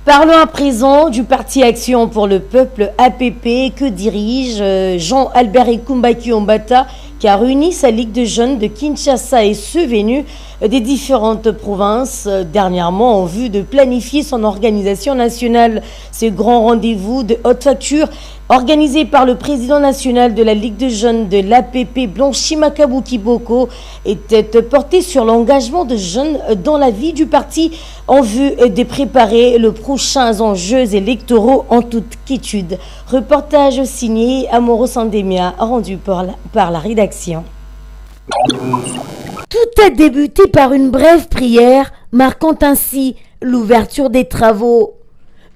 Parlons à présent du parti Action pour le Peuple APP que dirige Jean-Albert Ekumbaki Ombata, qui a réuni sa Ligue de jeunes de Kinshasa et ceux venus des différentes provinces dernièrement en vue de planifier son organisation nationale. Ce grand rendez-vous de haute facture organisé par le président national de la Ligue de jeunes de l'APP Blanchi Makabuki Boko était porté sur l'engagement de jeunes dans la vie du parti en vue de préparer le prochain enjeux électoraux en toute quiétude. Reportage signé Amoro Sandemia rendu par la rédaction. Tout a débuté par une brève prière marquant ainsi l'ouverture des travaux.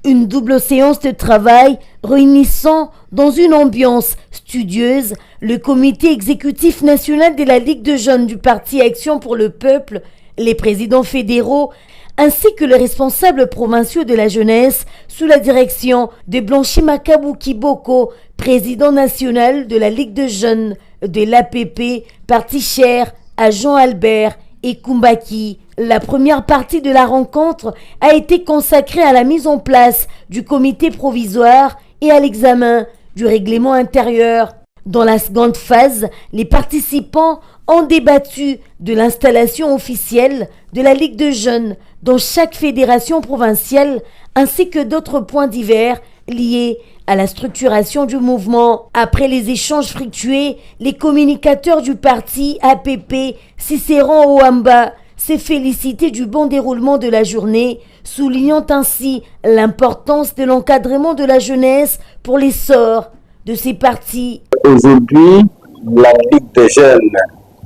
Une double séance de travail réunissant dans une ambiance studieuse le comité exécutif national de la Ligue de jeunes du parti Action pour le Peuple, les présidents fédéraux ainsi que les responsables provinciaux de la jeunesse sous la direction de Blanchi Makabuki Boko, président national de la Ligue de jeunes de l'APP, parti cher à Jean-Albert Ekumbaki. La première partie de la rencontre a été consacrée à la mise en place du comité provisoire et à l'examen du règlement intérieur. Dans la seconde phase, les participants ont débattu de l'installation officielle de la Ligue de jeunes dans chaque fédération provinciale ainsi que d'autres points divers liés à la structuration du mouvement. Après les échanges fructueux, les communicateurs du parti APP, Cicéron Oamba, s'est félicité du bon déroulement de la journée, soulignant ainsi l'importance de l'encadrement de la jeunesse pour l'essor de ces partis. Aujourd'hui, la Ligue des jeunes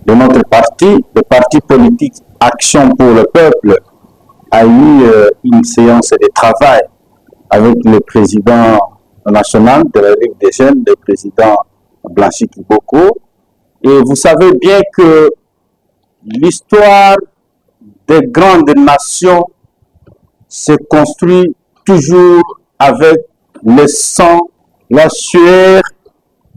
de notre parti, le parti politique Action pour le Peuple, a eu une séance de travail avec le président national de la Ligue des jeunes, le président Blanchi Kiboko. Et vous savez bien que l'histoire des grandes nations se construit toujours avec le sang, la sueur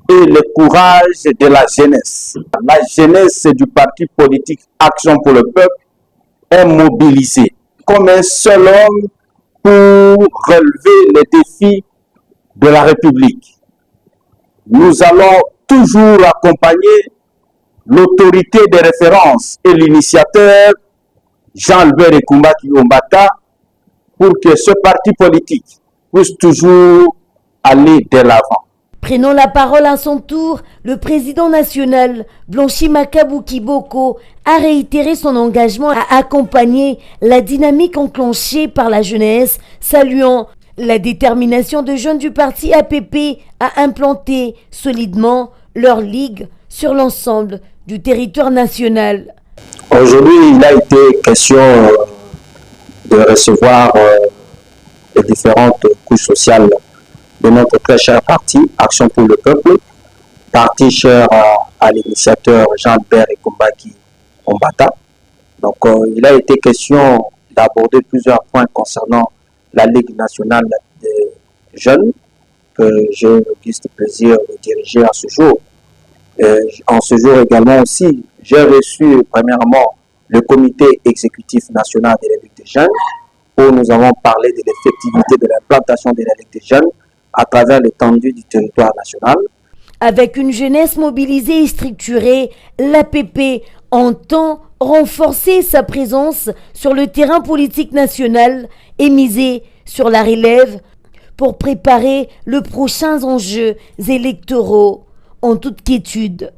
et le courage de la jeunesse. La jeunesse du parti politique Action pour le Peuple est mobilisée comme un seul homme pour relever les défis de la République. Nous allons toujours accompagner l'autorité de référence et l'initiateur Jean-Albert Ekumbaki Ombata pour que ce parti politique puisse toujours aller de l'avant. Prenant la parole à son tour, le président national, Blanchi Makabuki Boko, a réitéré son engagement à accompagner la dynamique enclenchée par la jeunesse, saluant la détermination de jeunes du parti APP à implanter solidement leur ligue sur l'ensemble du territoire national. Aujourd'hui, il a été question de recevoir les différentes couches sociales de notre très cher parti, Action pour le Peuple, parti cher à l'initiateur Jean-Albert Ekumbaki Ombata. Donc, il a été question d'aborder plusieurs points concernant la Ligue nationale des jeunes, que j'ai l'auguste plaisir de diriger à ce jour. En ce jour également aussi, j'ai reçu premièrement le comité exécutif national de la Ligue des jeunes, où nous avons parlé de l'effectivité de l'implantation de la Ligue des jeunes à travers l'étendue du territoire national. Avec une jeunesse mobilisée et structurée, l'APP entend renforcer sa présence sur le terrain politique national et miser sur la relève pour préparer le prochain enjeux électoraux en toute quiétude.